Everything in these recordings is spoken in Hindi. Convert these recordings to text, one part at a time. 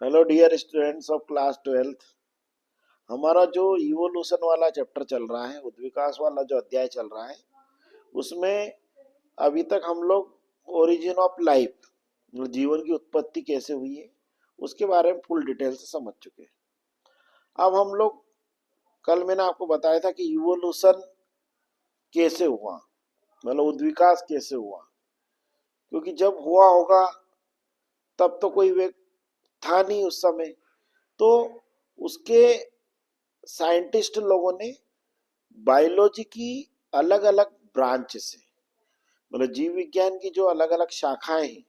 Hello dear students of class 12th। हमारा जो इवोल्यूशन वाला चैप्टर चल रहा है, उद्विकास वाला जो अध्याय चल रहा है, उसमें अभी तक हम लोग ओरिजिन ऑफ लाइफ, जीवन की उत्पत्ति कैसे हुई है, उसके बारे में फुल डिटेल से समझ चुके हैं। अब हम लोग, कल मैंने आपको बताया था कि इवोल्यूशन कैसे हुआ, मतलब उद्विकास कैसे हुआ, क्योंकि जब हुआ होगा तब तो कोई व्यक्ति था नहीं उस समय, तो उसके साइंटिस्ट लोगों ने बायोलॉजी की अलग अलग ब्रांच से, मतलब जीव विज्ञान की जो अलग अलग शाखाएं हैं,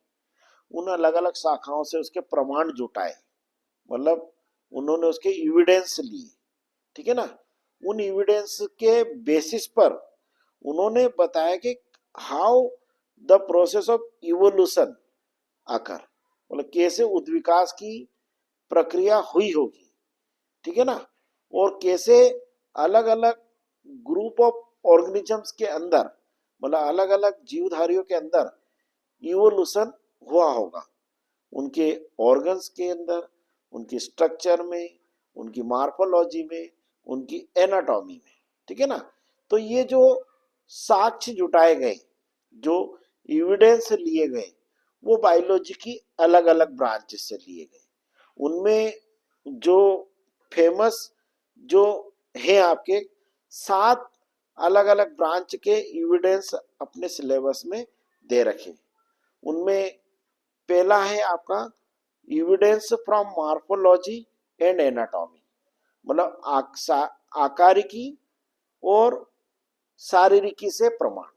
उन अलग अलग शाखाओं से उसके प्रमाण जुटाए, मतलब उन्होंने उसके एविडेंस लिए। ठीक है ना। उन एविडेंस के बेसिस पर उन्होंने बताया कि how the process of evolution आकर, मतलब कैसे उद्विकास की प्रक्रिया हुई होगी। ठीक है ना। और कैसे अलग अलग ग्रुप ऑफ ऑर्गेनिजम्स के अंदर, मतलब अलग अलग जीवधारियों के अंदर इवोल्यूशन हुआ होगा, उनके ऑर्गन्स के अंदर, उनकी स्ट्रक्चर में, उनकी मार्फोलॉजी में, उनकी एनाटॉमी में। ठीक है ना। तो ये जो साक्ष्य जुटाए गए, जो एविडेंस लिए गए, वो बायोलॉजी की अलग अलग ब्रांच से लिए गए। उनमें जो फेमस जो है आपके 7 अलग अलग ब्रांच के एविडेंस अपने सिलेबस में दे रखे। उनमें पहला है आपका evidence from morphology and anatomy, मतलब आकारिकी और शारीरिकी से प्रमाण,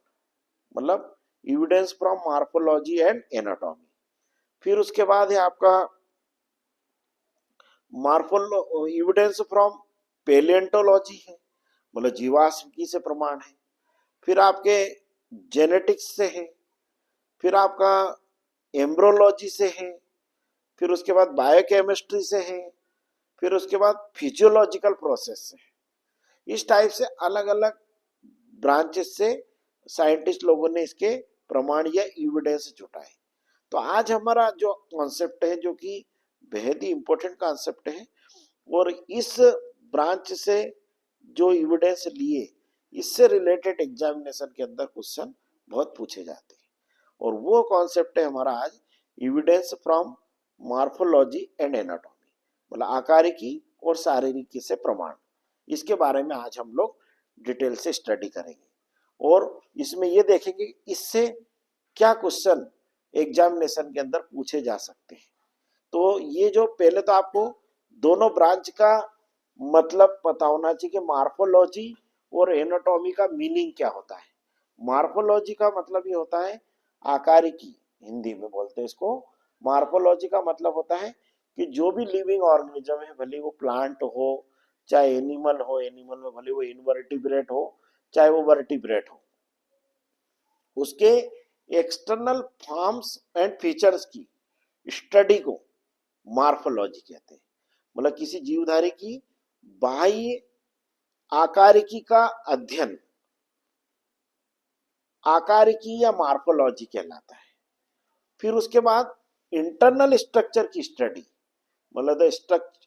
मतलब evidence from morphology and anatomy. फिर उसके बाद है आपका मार्फोलो एविडेंस फ्रॉम पेलियंटोलॉजी है, मतलब जीवाश्म से प्रमाण है। फिर आपके जेनेटिक्स से है, फिर आपका एम्ब्रोलॉजी से है, फिर उसके बाद बायोकेमिस्ट्री से है, फिर उसके बाद फिजियोलॉजिकल प्रोसेस से है। इस टाइप से अलग अलग ब्रांचेस से साइंटिस्ट लोगों ने इसके प्रमाण या एविडेंस जुटाए। तो आज हमारा जो कॉन्सेप्ट है, जो कि बेहद ही इंपॉर्टेंट कॉन्सेप्ट है, और इस ब्रांच से जो एविडेंस लिए, इससे रिलेटेड एग्जामिनेशन के अंदर क्वेश्चन बहुत पूछे जाते हैं, और वो कॉन्सेप्ट है हमारा आज evidence from morphology and anatomy, मतलब आकारिकी और शारीरिकी से प्रमाण। इसके बारे में आज हम लोग डिटेल से स्टडी करेंगे, और इसमें ये देखेंगे इससे क्या क्वेश्चन एग्जामिनेशन के अंदर पूछे जा सकते हैं। तो ये जो पहले तो आपको दोनों ब्रांच का मतलब पता होना चाहिए कि मार्फोलॉजी और एनाटॉमी का मीनिंग क्या होता है। मार्फोलॉजी का मतलब ये होता है आकारिकी, हिंदी में बोलते हैं इसको। मार्फोलॉजी का मतलब होता है कि जो भी लिविंग ऑर्गेनिज्म है, भले वो प्लांट हो चाहे एनिमल हो, एनिमल में भले वो इनवर्टिब्रेट हो चाहे वो वर्टिब्रेट हो, उसके एक्सटर्नल फॉर्म्स एंड फीचर्स की स्टडी को मार्फोलॉजी कहते हैं। मतलब किसी जीवधारी की बाह्य आकारिकी का अध्ययन आकारिकी या मार्फोलॉजी कहलाता है। फिर उसके बाद इंटरनल स्ट्रक्चर की स्टडी, मतलब the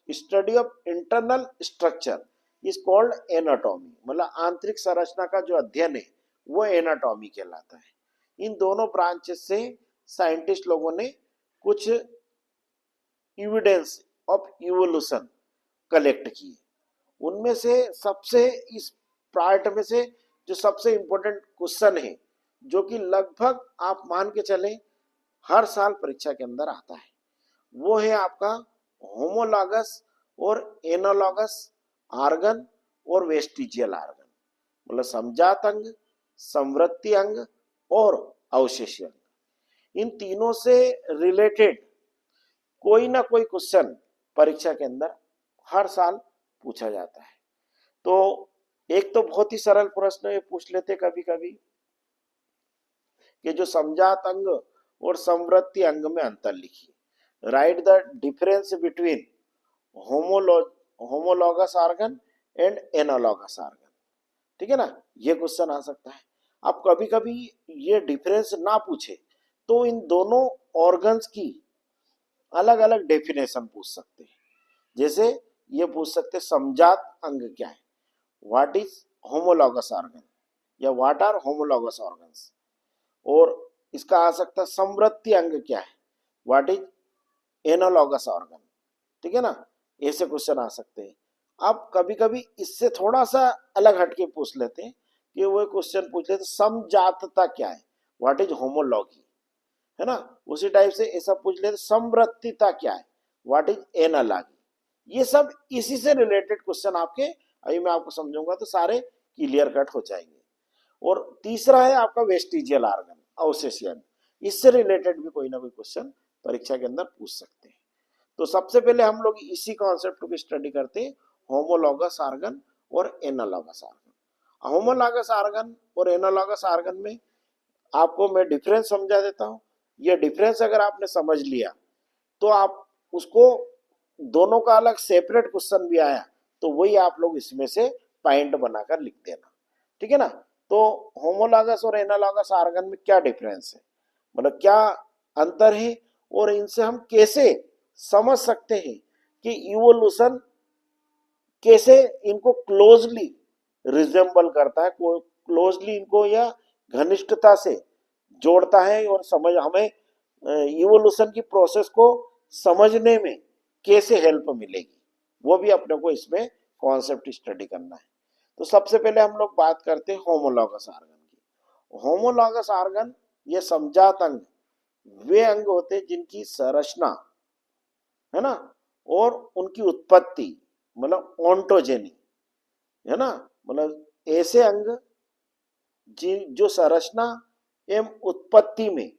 study of internal structure is called anatomy, मतलब आंतरिक संरचना का जो अध्ययन है वो एनाटॉमी कहलाता है। इन दोनों ब्रांचेस से साइंटिस्ट लोगों ने कुछ एविडेंस ऑफ इवोल्यूशन कलेक्ट किए। उनमें से सबसे, इस पार्ट में से जो सबसे इंपॉर्टेंट क्वेश्चन है, जो कि लगभग आप मान के चले हर साल परीक्षा के अंदर आता है, वो है आपका होमोलॉगस और एनालॉगस आर्गन और वेस्टिजियल आर्गन, मतलब समजात अंग, संवृत्ति अंग और अवशेषी अंग। इन तीनों से रिलेटेड कोई ना कोई क्वेश्चन परीक्षा के अंदर हर साल पूछा जाता है। तो एक तो बहुत ही सरल प्रश्न ये पूछ लेते कभी कभी कि जो समजात अंग और संवृत्ति अंग में अंतर लिखिए, write the difference between homologous organ and analogous organ. ठीक है ना, ये क्वेश्चन आ सकता है। अब कभी कभी ये डिफरेंस ना पूछे तो इन दोनों ऑर्गन्स की अलग अलग डेफिनेशन पूछ सकते हैं। जैसे ये पूछ सकते समजात अंग क्या है, व्हाट इज होमोलॉगस ऑर्गन, या व्हाट आर होमोलॉगस ऑर्गन्स। और इसका आ सकता समवृत्ति अंग क्या है, व्हाट इज एनालॉगस ऑर्गन। ठीक है ना, ऐसे क्वेश्चन आ सकते हैं। आप कभी कभी इससे थोड़ा सा अलग हटके पूछ लेते हैं कि वो क्वेश्चन पूछ लेते समजातता क्या है, व्हाट इज होमोलॉगी, है ना। उसी टाइप से ऐसा पूछ लेते समवृत्तिता क्या है, व्हाट इज एनालॉगी। ये सब इसी से रिलेटेड क्वेश्चन आपके, अभी मैं आपको समझाऊंगा तो सारे क्लियर कट हो जाएंगे। और तीसरा है आपका वेस्टिजियल ऑर्गन, अवशेषीय अंग। इससे रिलेटेड भी कोई ना कोई क्वेश्चन परीक्षा के अंदर पूछ सकते हैं। तो सबसे पहले हम लोग इसी कॉन्सेप्ट की स्टडी करते हैं, होमोलॉगस ऑर्गन और एनालॉगस ऑर्गन। होमोलॉगस ऑर्गन और एनालॉगस ऑर्गन में आपको मैं डिफरेंस समझा देता हूं। ये डिफरेंस अगर आपने समझ लिया तो आप उसको, दोनों का अलग सेपरेट क्वेश्चन भी आया तो वही आप लोग इसमें से पॉइंट बनाकर लिख देना। ठीक है ना। तो होमोलॉगस और एनालॉगस ऑर्गन में क्या डिफरेंस है, मतलब क्या अंतर है, और इनसे हम कैसे समझ सकते हैं कि इवोल्यूशन कैसे इनको क्लोजली रिजेंबल करता है, क्लोजली इनको या घनिष्ठता से जोड़ता है, और समझ हमें इवोल्यूशन की प्रोसेस को समझने में कैसे हेल्प मिलेगी, वो भी अपने को इसमें कॉन्सेप्ट स्टडी करना है। तो सबसे पहले हम लोग बात करते हैं होमोलॉगस ऑर्गन की। होमोलॉगस ऑर्गन ये समजात अंग वे अंग होते हैं जिनकी संरचना, है ना, और उनकी उत्पत्ति, मतलब ओंटोजेनी, है ना, मतलब ऐसे अंग जो संरचना एवं उत्पत्ति में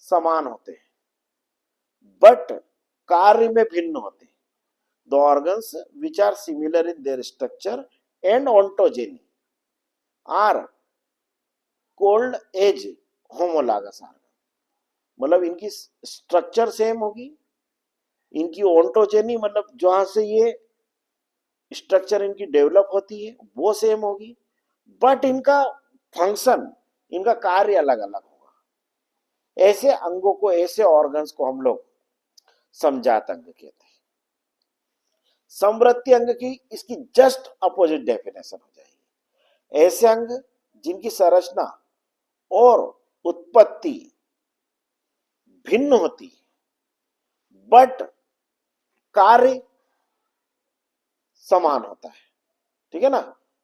समान होते हैं बट कार्य में भिन्न होते हैं। The organs which are similar in their structure and ontogeny are called as homologous organ. मतलब इनकी स्ट्रक्चर सेम होगी, इनकी ओंटोजेनी मतलब जहां से ये स्ट्रक्चर इनकी डेवलप होती है वो सेम होगी, बट इनका फंक्शन, इनका कार्य अलग अलग होगा। ऐसे अंगों को, ऐसे ऑर्गन्स को हम लोग समजात अंग कहते हैं। समवृत्ति अंग की इसकी जस्ट अपोजिट डेफिनेशन हो जाएगी। ऐसे अंग जिनकी संरचना और उत्पत्ति भिन्न होती है बट कार्य समान होता है। ठीक है ना,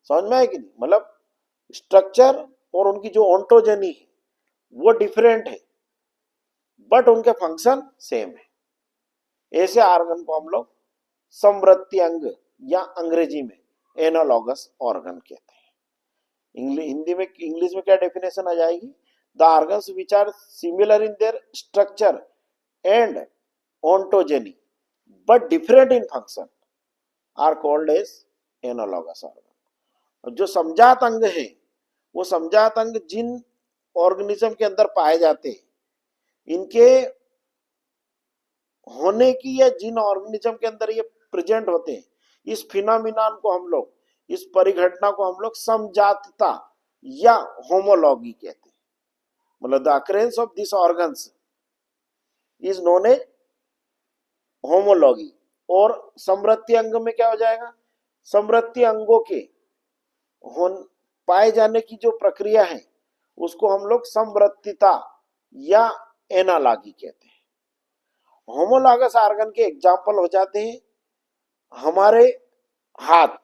समझ में आया कि नहीं, मतलब स्ट्रक्चर और उनकी जो ओंटोजेनी है वो डिफरेंट है बट उनके फंक्शन सेम है। ऐसे ऑर्गन को हम लोग समवृत्ति अंग या अंग्रेजी में एनालॉगस ऑर्गन कहते हैं। हिंदी में, इंग्लिश में क्या डेफिनेशन आ जाएगी, the organs which are similar in their structure and ontogeny but different in function are called as analogous organ. जो समजात अंग है वो समजात अंग जिन ऑर्गेनिज्म के अंदर पाए जाते हैं, इनके होने की, या जिन ऑर्गेनिज्म के अंदर ये प्रेजेंट होते हैं, इस फिनोमिनन को हम लोग, इस परिघटना को हम लोग समजातता या होमोलॉगी कहते हैं। मतलब the occurrence of this organs is known as homology. और समवृत्ति अंग में क्या हो जाएगा, समवृत्ति अंगों के पाए जाने की जो प्रक्रिया है उसको हम लोग समवृत्तिता या एनालॉगी कहते हैं। होमोलॉगस ऑर्गन के एग्जाम्पल हो जाते हैं हमारे हाथ,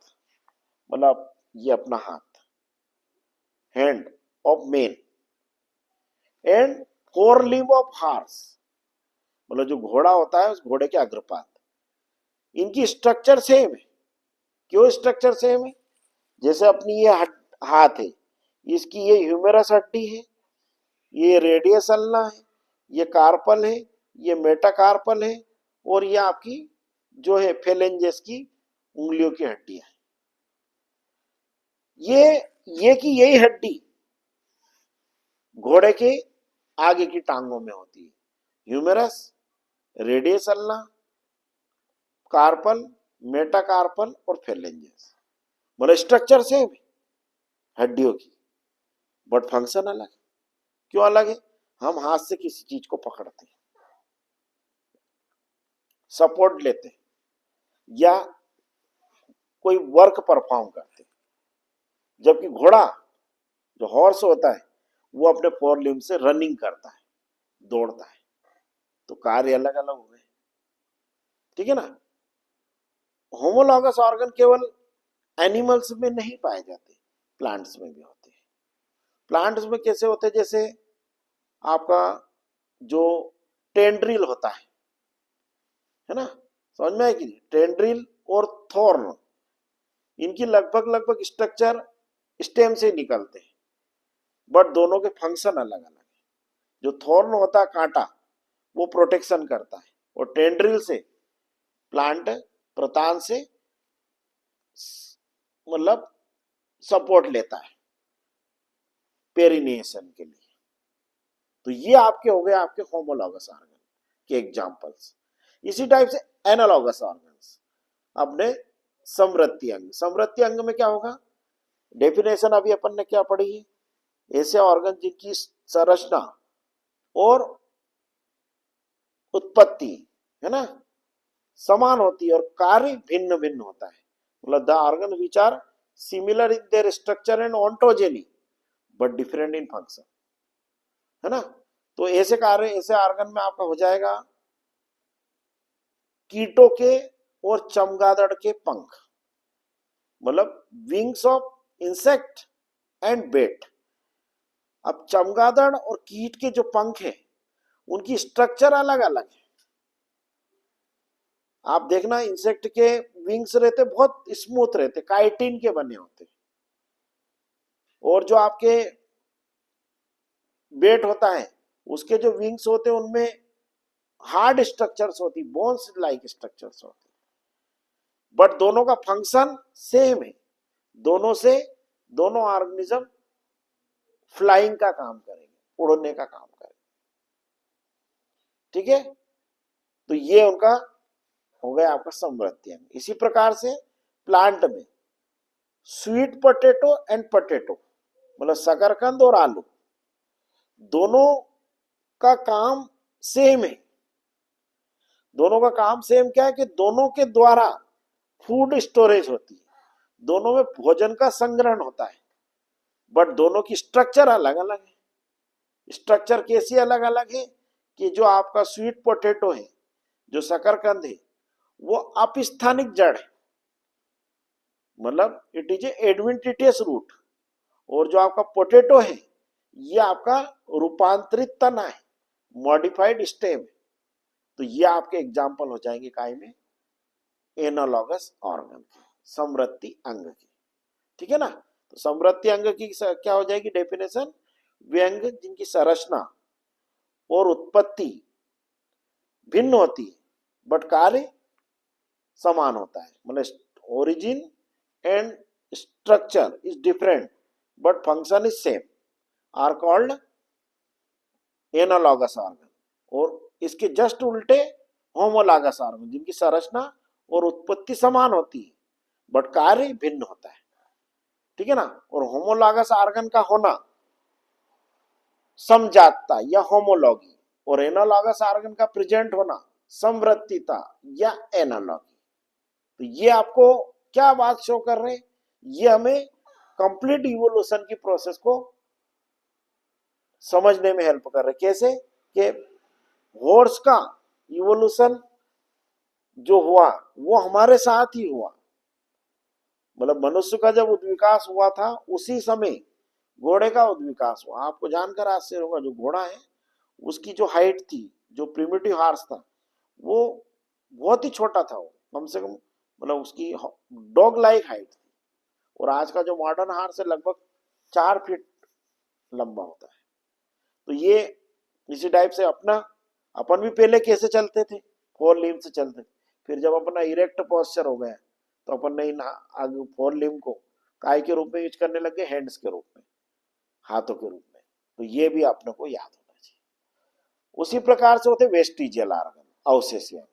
मतलब ये अपना हाथ, hand of man, and four limb of horse, मतलब जो घोड़ा होता है उस घोड़े के अग्रपात। इनकी स्ट्रक्चर सेम है। क्यों स्ट्रक्चर सेम है, जैसे अपनी ये हाथ है, इसकी ये ह्यूमेरस हड्डी है, ये रेडियस अल्ना है, ये कार्पल है, ये मेटाकार्पल है, और ये आपकी जो है फेलेंजेस की उंगलियों की हड्डी है। ये की यही हड्डी घोड़े के आगे की टांगों में होती है, ह्यूमेरस, रेडियस अल्ना, कार्पल, मेटाकार्पल और फेलेंजेस। मतलब स्ट्रक्चर सेम है हड्डियों की बट फंक्शन अलग है। क्यों अलग है, हम हाथ से किसी चीज को पकड़ते हैं, सपोर्ट लेते या कोई वर्क परफॉर्म करते, जबकि घोड़ा जो हॉर्स होता है वो अपने फोर लिम्ब से रनिंग करता है, दौड़ता है। तो कार्य अलग अलग हो गए, ठीक है ना। होमोलॉगस ऑर्गन केवल एनिमल्स में नहीं पाए जाते, प्लांट्स में भी होते हैं। प्लांट्स में कैसे होते हैं, जैसे आपका जो टेंड्रिल होता है ना, समझ में आएगी। टेंड्रिल और थॉर्न, इनकी लगभग लगभग स्ट्रक्चर स्टेम से निकलते हैं, बट दोनों के फंक्शन अलग अलग है। जो थॉर्न होता है कांटा, वो प्रोटेक्शन करता है, और टेंड्रिल से प्लांट प्रतान से मतलब सपोर्ट लेता है पेरिनेशन के लिए। तो ये आपके हो गए आपके होमोलॉगस ऑर्गन के एग्जांपल्स। इसी टाइप से एनालॉगस ऑर्गन्स, अपने समवर्ती अंग। समवर्ती अंग में क्या होगा, डेफिनेशन अभी अपन ने क्या पढ़ी है, ऐसे ऑर्गन जिनकी संरचना और उत्पत्ति है ना समान होती है और कार्य भिन्न भिन्न होता है। मतलब the organ which are similar in their structure and ontogeny but different in function, है ना। तो ऐसे कार्य, ऐसे ऑर्गन में आपका हो जाएगा कीटों के और चमगादड़ के पंख, मतलब विंग्स ऑफ इंसेक्ट एंड बेट। अब चमगादड़ और कीट के जो पंख है उनकी स्ट्रक्चर अलग अलग है। आप देखना इंसेक्ट के विंग्स रहते बहुत स्मूथ रहते, काइटिन के बने होते, और जो आपके बेट होता है उसके जो विंग्स होते हैं उनमें हार्ड स्ट्रक्चर्स होती, बोन्स लाइक स्ट्रक्चर्स होते, बट दोनों का फंक्शन सेम है। दोनों से दोनों ऑर्गेनिज्म फ्लाइंग का काम करेंगे, उड़ने का काम करेंगे, ठीक है। तो ये उनका हो गया आपका समवर्ती अंग। इसी प्रकार से प्लांट में स्वीट पोटैटो एंड पोटैटो, मतलब शकरकंद और आलू, दोनों का काम सेम है। दोनों का काम सेम क्या है कि दोनों के द्वारा फूड स्टोरेज होती है, दोनों में भोजन का संग्रहण होता है, बट दोनों की स्ट्रक्चर अलग अलग है। स्ट्रक्चर कैसी अलग अलग है कि जो आपका स्वीट पोटैटो है, जो शकरकंद है, वो अपस्थानिक जड़ है, मतलब इट इज एडवेंटिटियस रूट, और जो आपका पोटैटो है ये आपका रूपांतरित तना है, मॉडिफाइड स्टेम है। तो ये आपके एग्जाम्पल हो जाएंगे काय में, एनालॉगस ऑर्गन के, समवर्ती अंग के, ठीक है ना। तो समवर्ती अंग की क्या हो जाएगी डेफिनेशन, वे अंग जिनकी संरचना और उत्पत्ति भिन्न होती है बट कार्य समान होता है, मतलब origin and structure is different but function is same, are called analogous organ. और इसके जस्ट उल्टे होमोलॉगस ऑर्गन, जिनकी संरचना और उत्पत्ति समान होती है बट कार्य भिन्न होता है, ठीक है ना। और होमोलॉगस ऑर्गन का होना समजातता या होमोलॉगी, और एनालॉगस ऑर्गन का प्रेजेंट होना समवर्तीता या एनालॉगी। तो ये आपको क्या बात शो कर रहे हैं, ये हमें कंप्लीट इवोल्यूशन की प्रोसेस को समझने में हेल्प कर रहे। कैसे कि हॉर्स का इवोल्यूशन जो हुआ वो हमारे साथ ही हुआ, मतलब मनुष्य का जब उद्विकास हुआ था उसी समय घोड़े का उद्विकास हुआ। आपको जानकर आश्चर्य होगा, जो घोड़ा है उसकी जो हाइट थी, जो प्रिमिटिव हॉर्स था, वो बहुत ही छोटा था, वो कम से कम मतलब उसकी डॉग लाइक हाइट थी, और आज का जो मॉडर्न हॉर्स है लगभग 4 फीट लंबा होता है। तो ये इसी टाइप से अपन भी पहले कैसे चलते थे, 4 लिम्ब से चलते थे, फिर जब अपना इरेक्ट पोस्चर हो गया तो अपन ने आगे 4 लिम्ब को काय के रूप में यूज करने लगे, हैंड्स के रूप में, हाथों के रूप में। तो ये भी आपने को याद होना चाहिए। उसी प्रकार से होते वेस्टिजियल ऑर्गन, अवशेषीय।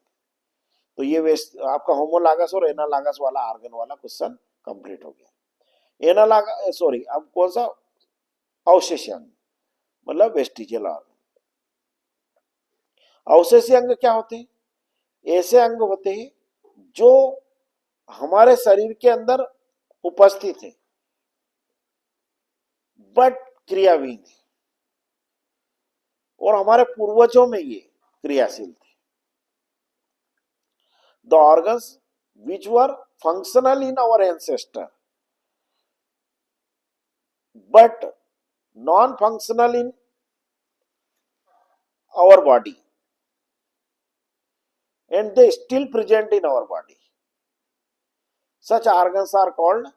तो ये वेस्ट आपका होमोलॉगस और एनालॉगस वाला ऑर्गन वाला क्वेश्चन कंप्लीट हो गया। एनालॉगस सॉरी, अब कौन सा, अवशेषीय अंग मतलब वेस्टिजियल ऑर्गन। अवशेषीय अंग क्या होते हैं, ऐसे अंग होते हैं जो हमारे शरीर के अंदर उपस्थित है बट क्रियाविहीन है, और हमारे पूर्वजों में ये क्रियाशील थे। The organs which were functional in our ancestor but non-functional in our body and they still present in our body. Such organs are called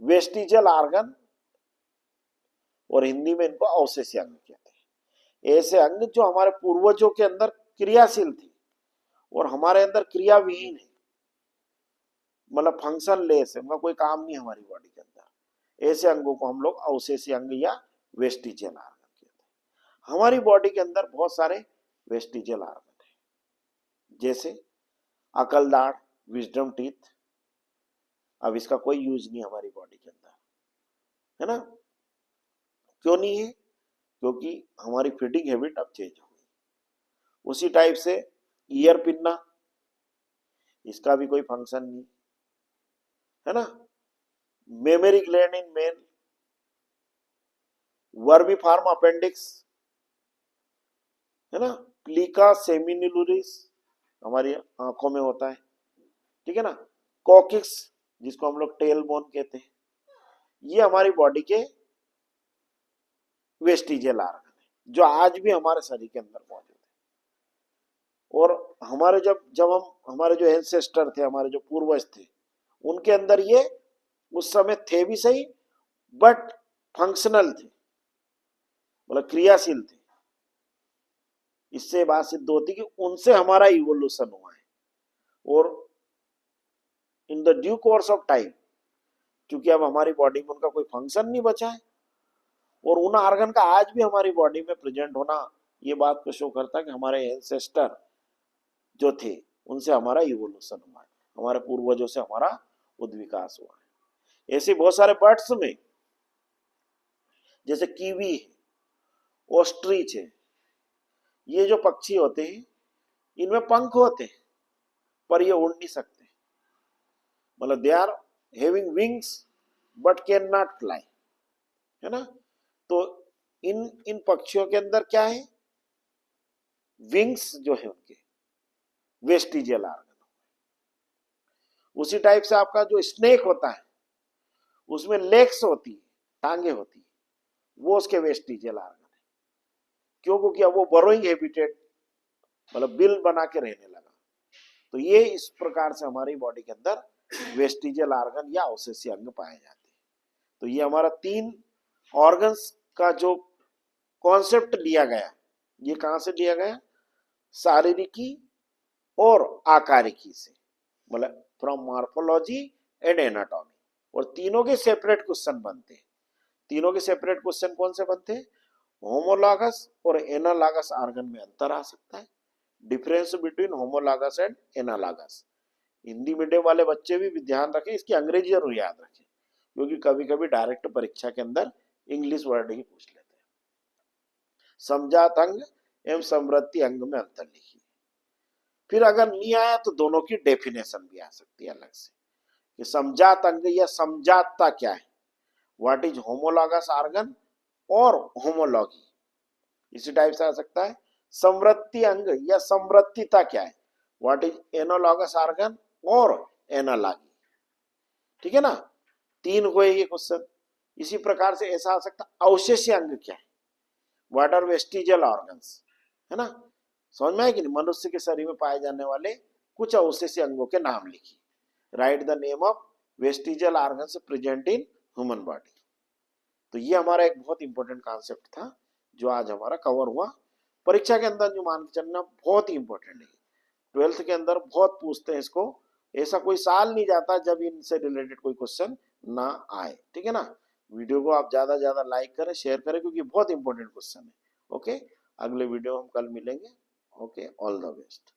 vestigial organ, और हिंदी में इनको अवशेषी अंग कहते हैं। ऐसे अंग जो हमारे पूर्वजों के अंदर क्रियाशील थे और हमारे अंदर क्रियाविहीन है, मतलब फंक्शन लेस है, उनका कोई काम नहीं हमारी बॉडी के अंदर, ऐसे अंगों को हम लोग अवशेषी अंग या वेस्टिजियल ऑर्गन कहते हैं। हमारी बॉडी के अंदर बहुत सारे वेस्टिजियल ऑर्गन है, जैसे अकलदाढ़, विजडम टीथ। अब इसका कोई यूज नहीं हमारी बॉडी के अंदर, है ना? क्यों नहीं है? क्योंकि हमारी फीडिंग हैबिट अब चेंज हो गई। उसी टाइप से ईयर पिन्ना, इसका भी कोई फंक्शन नहीं, है ना? Memory gland in male, vermiform appendix, है ना? प्लीका सेमिनुलरिस हमारी आंखों में होता है, ठीक है ना? कोकिक्स जिसको हम लोग टेल बोन कहते हैं, ये हमारी बॉडी के वेस्टिजियल ऑर्गन है जो आज भी हमारे शरीर के अंदर मौजूद है। और हमारे हमारे जो एंसेस्टर थे, हमारे जो पूर्वज थे, उनके अंदर ये उस समय थे भी सही बट फंक्शनल थे, मतलब क्रियाशील थे। इससे बात सिद्ध होती कि उनसे हमारा इवोल्यूशन हुआ है, और in the due course of time, क्योंकि अब हमारी बॉडी में उनका कोई फंक्शन नहीं बचा है और उन ऑर्गन का आज भी हमारी बॉडी में प्रेजेंट होना ये बात को शो करता है कि हमारे एंसेस्टर जो थे उनसे हमारा इवोल्यूशन हुआ है, हमारे पूर्वजों से हमारा उद्विकास हुआ है। ऐसे बहुत सारे बर्ड्स में, जैसे कीवी है, ऑस्ट्रिच है, ये जो पक्षी होते हैं इनमें पंख होते हैं पर ये उड़ नहीं सकते, मतलब they are having wings but can not fly, है ना? तो इन पक्षियों के अंदर क्या है? विंग्स जो है उनके वेस्टिजियल ऑर्गन। उसी टाइप से आपका जो स्नेक होता है उसमें लेग्स होती है, टांगे होती है, वो उसके वेस्टिजियल ऑर्गन है। क्यों? क्योंकि अब वो बरोइंग हैबिटेट, मतलब बिल बना के रहने लगा। तो ये इस प्रकार से हमारी बॉडी के अंदर वेस्टिजियल ऑर्गन या अवशेषी अंग पाए जाते हैं। तो ये हमारा 3 ऑर्गन्स का जो कॉन्सेप्ट लिया गया, ये कहां से लिया गया? शारीरिकी और आकारिकी से, मतलब फ्रॉम मॉर्फोलॉजी एंड एनाटॉमी। और तीनों के सेपरेट क्वेश्चन बनते हैं। तीनों के सेपरेट क्वेश्चन कौन से बनते हैं? होमोलॉगस और एनालॉगस ऑर्गन में अंतर आ सकता है, difference between homologous and analogous. Hindi medium वाले बच्चे भी ध्यान रखें, इसकी अंग्रेजी जरूर याद रखें, क्योंकि कभी कभी डायरेक्ट परीक्षा के अंदर इंग्लिश वर्ड ही पूछ लेते हैं। समजात अंग एवं समृद्धि अंग में अंतर लिखिए। फिर अगर नहीं आया तो दोनों की डेफिनेशन भी आ सकती है अलग से, कि समजात अंग या समजातता क्या है, व्हाट इज होमोलॉगस ऑर्गन और होमोलॉगी। इसी टाइप से आ सकता है समृद्धि अंग या समृद्धिता क्या है, व्हाट इज एनालॉगस ऑर्गन और एनालॉगी। ठीक है ना? 3 हुए ये क्वेश्चन। इसी प्रकार से ऐसा आ सकता है अवशेषी अंग क्या है, व्हाट आर वेस्टिजियल ऑर्गन्स, है ना? समझ में आया कि नहीं? मनुष्य के शरीर में पाए जाने वाले कुछ अवशेषी अंगों के नाम लिखिए। Write the name of vestigial organs present in human body. तो ये हमारा एक बहुत इंपॉर्टेंट कॉन्सेप्ट था जो आज हमारा कवर हुआ। परीक्षा के अंदर जो मान के चलना बहुत ही इंपॉर्टेंट है, 12th के अंदर बहुत पूछते हैं इसको। ऐसा कोई साल नहीं जाता जब इनसे रिलेटेड कोई क्वेश्चन ना आए। ठीक है ना? वीडियो को आप ज्यादा ज्यादा लाइक करें, शेयर करें, क्योंकि बहुत इंपॉर्टेंट क्वेश्चन है। ओके, अगले वीडियो हम कल मिलेंगे। Okay, all the best.